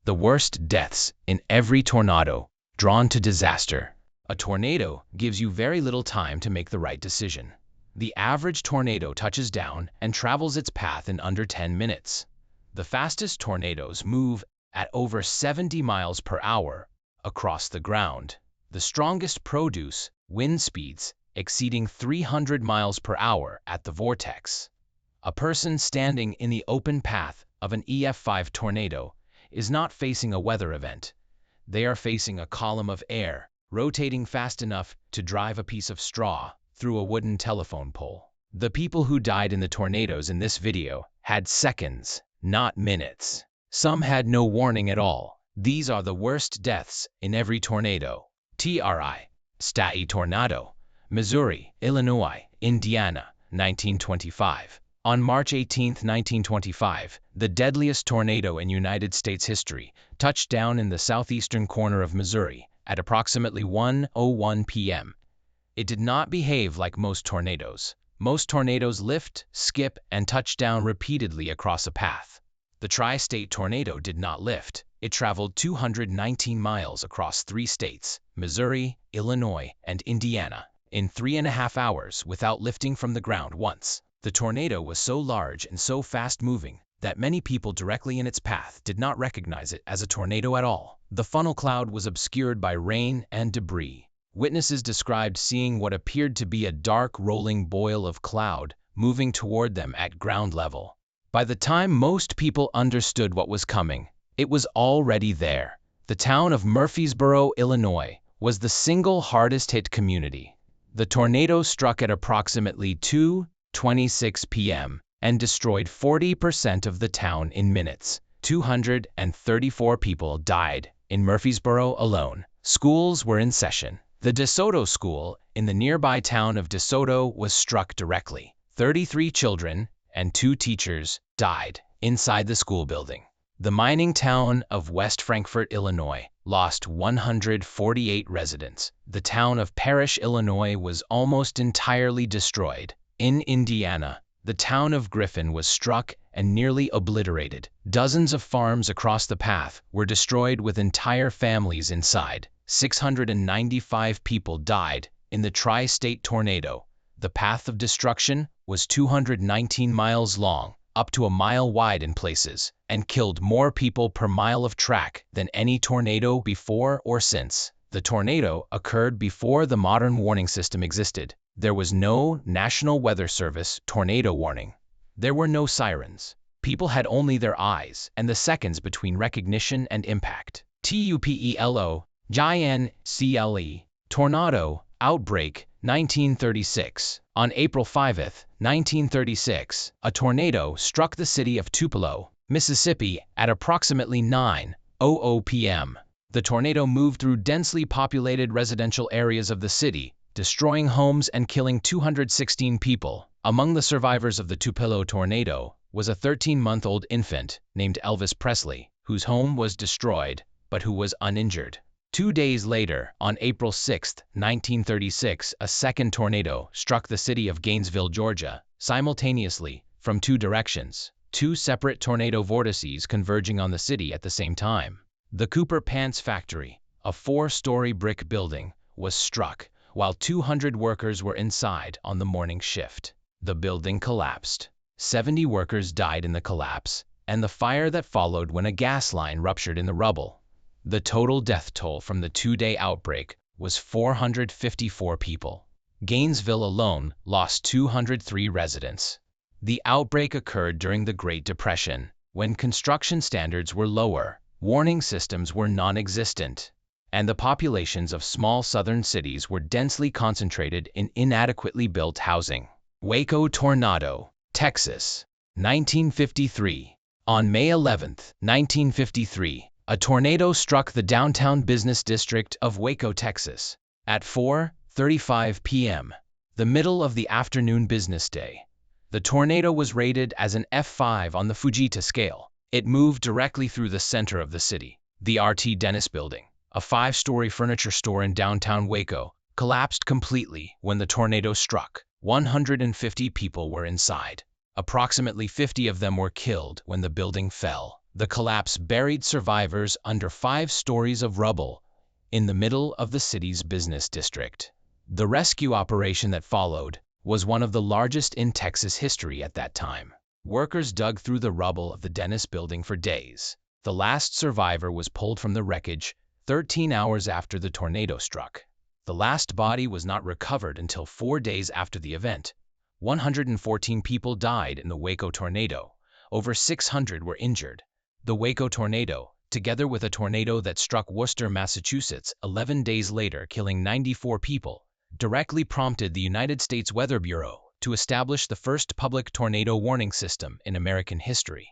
The worst deaths in every tornado, drawn to disaster. A tornado gives you very little time to make the right decision. The average tornado touches down and travels its path in under 10 minutes. The fastest tornadoes move at over 70 miles per hour across the ground. The strongest produce wind speeds exceeding 300 miles per hour at the vortex. A person standing in the open path of an EF5 tornado is not facing a weather event. They are facing a column of air, rotating fast enough to drive a piece of straw through a wooden telephone pole. The people who died in the tornadoes in this video had seconds, not minutes. Some had no warning at all. These are the worst deaths in every tornado. Sti tornado, Missouri, Illinois, Indiana, 1925. On March 18, 1925, the deadliest tornado in United States history touched down in the southeastern corner of Missouri at approximately 1:01 p.m. It did not behave like most tornadoes. Most tornadoes lift, skip, and touch down repeatedly across a path. The tri-state tornado did not lift. It traveled 219 miles across 3 states, Missouri, Illinois, and Indiana, in 3.5 hours without lifting from the ground once. The tornado was so large and so fast-moving that many people directly in its path did not recognize it as a tornado at all. The funnel cloud was obscured by rain and debris. Witnesses described seeing what appeared to be a dark rolling boil of cloud moving toward them at ground level. By the time most people understood what was coming, it was already there. The town of Murfreesboro, Illinois, was the single hardest-hit community. The tornado struck at approximately 2:26 p.m. and destroyed 40% of the town in minutes. 234 people died in Murfreesboro alone. Schools were in session. The DeSoto School in the nearby town of DeSoto was struck directly. 33 children and 2 teachers died inside the school building. The mining town of West Frankfort, Illinois, lost 148 residents. The town of Parrish, Illinois, was almost entirely destroyed. In Indiana, the town of Griffin was struck and nearly obliterated. Dozens of farms across the path were destroyed with entire families inside. 695 people died in the tri-state tornado. The path of destruction was 219 miles long, up to a mile wide in places, and killed more people per mile of track than any tornado before or since. The tornado occurred before the modern warning system existed. There was no National Weather Service tornado warning. There were no sirens. People had only their eyes and the seconds between recognition and impact. TUPELO, GINCLE, Tornado, Outbreak, 1936. On April 5, 1936, a tornado struck the city of Tupelo, Mississippi at approximately 9:00 p.m. The tornado moved through densely populated residential areas of the city, destroying homes and killing 216 people. Among the survivors of the Tupelo tornado was a 13-month-old infant named Elvis Presley, whose home was destroyed, but who was uninjured. 2 days later, on April 6, 1936, a second tornado struck the city of Gainesville, Georgia, simultaneously from 2 directions. 2 separate tornado vortices converging on the city at the same time. The Cooper Pants Factory, a 4-story brick building, was struck while 200 workers were inside on the morning shift. The building collapsed. 70 workers died in the collapse and the fire that followed when a gas line ruptured in the rubble. The total death toll from the 2-day outbreak was 454 people. Gainesville alone lost 203 residents. The outbreak occurred during the Great Depression, when construction standards were lower, warning systems were non-existent, and the populations of small southern cities were densely concentrated in inadequately built housing. Waco Tornado, Texas, 1953. On May 11, 1953, a tornado struck the downtown business district of Waco, Texas, at 4:35 p.m., the middle of the afternoon business day. The tornado was rated as an F5 on the Fujita scale. It moved directly through the center of the city. The R.T. Dennis Building, a 5-story furniture store in downtown Waco, collapsed completely when the tornado struck. 150 people were inside. Approximately 50 of them were killed when the building fell. The collapse buried survivors under 5 stories of rubble in the middle of the city's business district. The rescue operation that followed was one of the largest in Texas history at that time. Workers dug through the rubble of the Dennis building for days. The last survivor was pulled from the wreckage 13 hours after the tornado struck. The last body was not recovered until 4 days after the event. 114 people died in the Waco tornado. Over 600 were injured. The Waco tornado, together with a tornado that struck Worcester, Massachusetts 11 days later, killing 94 people, directly prompted the United States Weather Bureau to establish the first public tornado warning system in American history.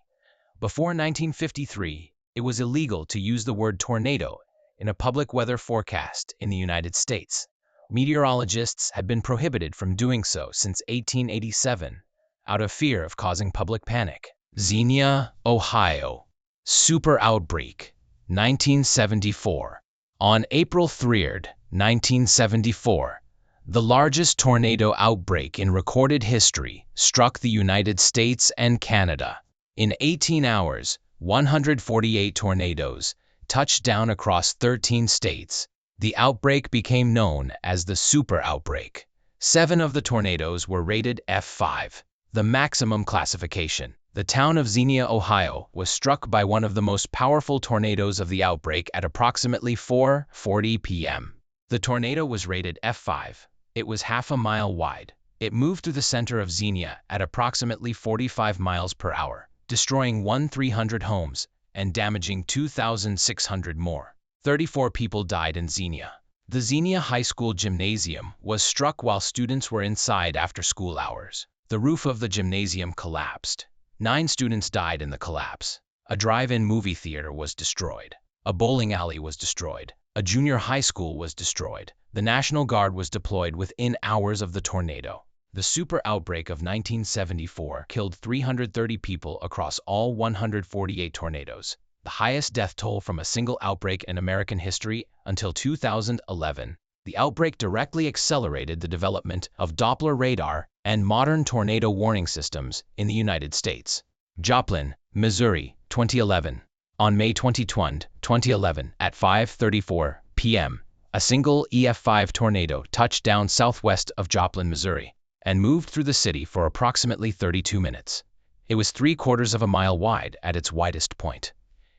Before 1953, it was illegal to use the word tornado in a public weather forecast in the United States. Meteorologists had been prohibited from doing so since 1887, out of fear of causing public panic. Xenia, Ohio. Super outbreak, 1974. On April 3, 1974, the largest tornado outbreak in recorded history struck the United States and Canada. In 18 hours, 148 tornadoes touched down across 13 states. The outbreak became known as the super outbreak. 7 of the tornadoes were rated F5, the maximum classification. The town of Xenia, Ohio, was struck by one of the most powerful tornadoes of the outbreak at approximately 4:40 p.m. The tornado was rated F5. It was half a mile wide. It moved through the center of Xenia at approximately 45 miles per hour, destroying 1,300 homes and damaging 2,600 more. 34 people died in Xenia. The Xenia High School gymnasium was struck while students were inside after school hours. The roof of the gymnasium collapsed. 9 students died in the collapse. A drive-in movie theater was destroyed. A bowling alley was destroyed. A junior high school was destroyed. The National Guard was deployed within hours of the tornado. The super outbreak of 1974 killed 330 people across all 148 tornadoes, the highest death toll from a single outbreak in American history until 2011. The outbreak directly accelerated the development of Doppler radar and modern tornado warning systems in the United States. Joplin, Missouri, 2011. On May 22, 2011, at 5:34 p.m., a single EF5 tornado touched down southwest of Joplin, Missouri, and moved through the city for approximately 32 minutes. It was 3/4 of a mile wide at its widest point.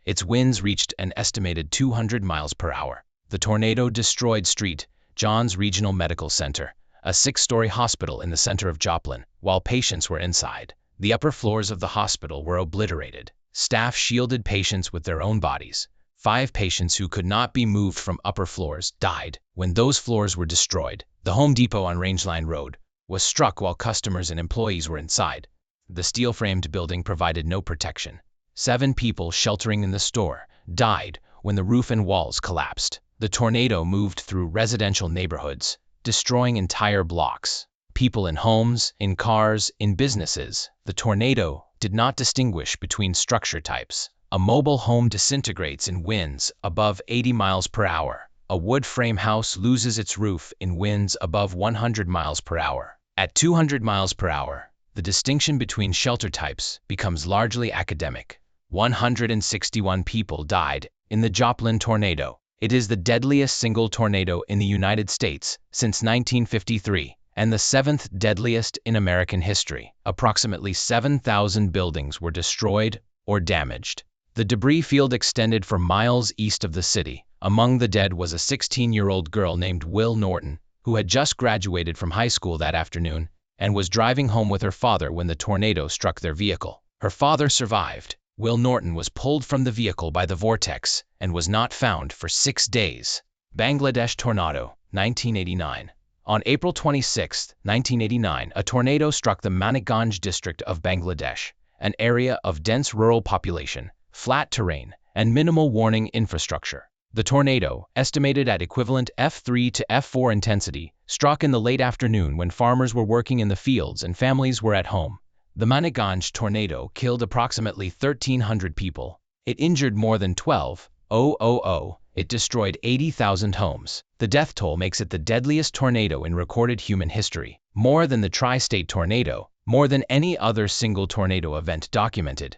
Its winds reached an estimated 200 miles per hour. The tornado destroyed St. John's Regional Medical Center, a 6-story hospital in the center of Joplin, while patients were inside. The upper floors of the hospital were obliterated. Staff shielded patients with their own bodies. 5 patients who could not be moved from upper floors died when those floors were destroyed. The Home Depot on Rangeline Road was struck while customers and employees were inside. The steel-framed building provided no protection. 7 people sheltering in the store died when the roof and walls collapsed. The tornado moved through residential neighborhoods, destroying entire blocks. People in homes, in cars, in businesses. The tornado did not distinguish between structure types. A mobile home disintegrates in winds above 80 miles per hour. A wood frame house loses its roof in winds above 100 miles per hour. At 200 miles per hour, the distinction between shelter types becomes largely academic. 161 people died in the Joplin tornado. It is the deadliest single tornado in the United States since 1953, and the 7th deadliest in American history. Approximately 7,000 buildings were destroyed or damaged. The debris field extended for miles east of the city. Among the dead was a 16-year-old girl named Will Norton, who had just graduated from high school that afternoon and was driving home with her father when the tornado struck their vehicle. Her father survived. Will Norton was pulled from the vehicle by the vortex and was not found for 6 days. Bangladesh tornado, 1989. On April 26, 1989, a tornado struck the Manikganj district of Bangladesh, an area of dense rural population, flat terrain, and minimal warning infrastructure. The tornado, estimated at equivalent F3 to F4 intensity, struck in the late afternoon when farmers were working in the fields and families were at home. The Manikganj tornado killed approximately 1,300 people. It injured more than 12,000. It destroyed 80,000 homes. The death toll makes it the deadliest tornado in recorded human history, more than the tri-state tornado, more than any other single tornado event documented.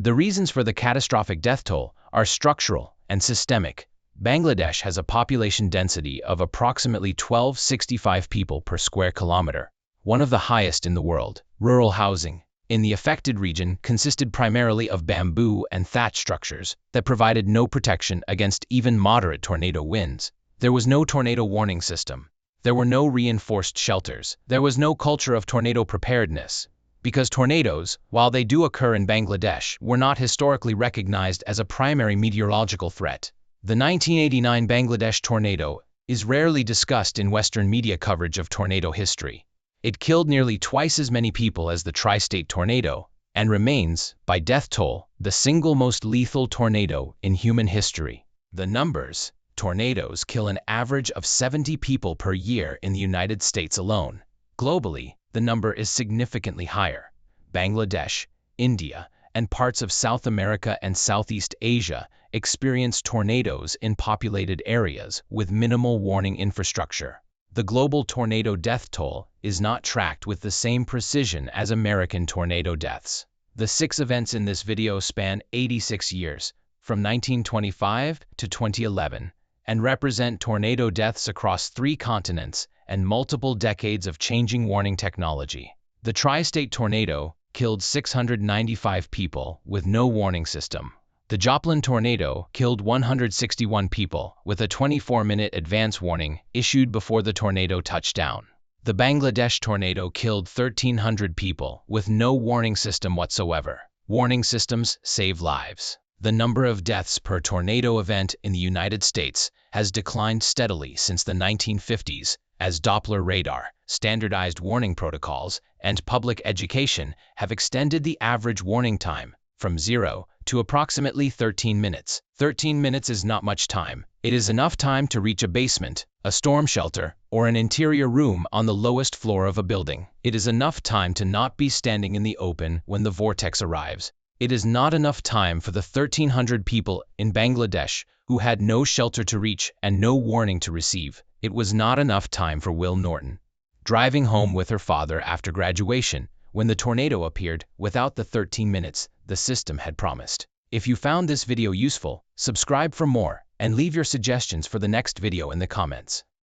The reasons for the catastrophic death toll are structural and systemic. Bangladesh has a population density of approximately 1265 people per square kilometer, one of the highest in the world. Rural housing in the affected region consisted primarily of bamboo and thatch structures that provided no protection against even moderate tornado winds. There was no tornado warning system. There were no reinforced shelters. There was no culture of tornado preparedness. Because tornadoes, while they do occur in Bangladesh, were not historically recognized as a primary meteorological threat. The 1989 Bangladesh tornado is rarely discussed in Western media coverage of tornado history. It killed nearly twice as many people as the tri-state tornado and remains, by death toll, the single most lethal tornado in human history. The numbers: tornadoes kill an average of 70 people per year in the United States alone. Globally, the number is significantly higher. Bangladesh, India, and parts of South America and Southeast Asia experience tornadoes in populated areas with minimal warning infrastructure. The global tornado death toll is not tracked with the same precision as American tornado deaths. The 6 events in this video span 86 years, from 1925 to 2011, and represent tornado deaths across 3 continents and multiple decades of changing warning technology. The tri-state tornado killed 695 people with no warning system. The Joplin tornado killed 161 people with a 24-minute advance warning issued before the tornado touched down. The Bangladesh tornado killed 1,300 people with no warning system whatsoever. Warning systems save lives. The number of deaths per tornado event in the United States has declined steadily since the 1950s, as Doppler radar, standardized warning protocols, and public education have extended the average warning time from 0 to approximately 13 minutes. 13 minutes is not much time. It is enough time to reach a basement, a storm shelter, or an interior room on the lowest floor of a building. It is enough time to not be standing in the open when the vortex arrives. It is not enough time for the 1,300 people in Bangladesh who had no shelter to reach and no warning to receive. It was not enough time for Will Norton, driving home with her father after graduation, when the tornado appeared without the 13 minutes the system had promised. If you found this video useful, subscribe for more and leave your suggestions for the next video in the comments.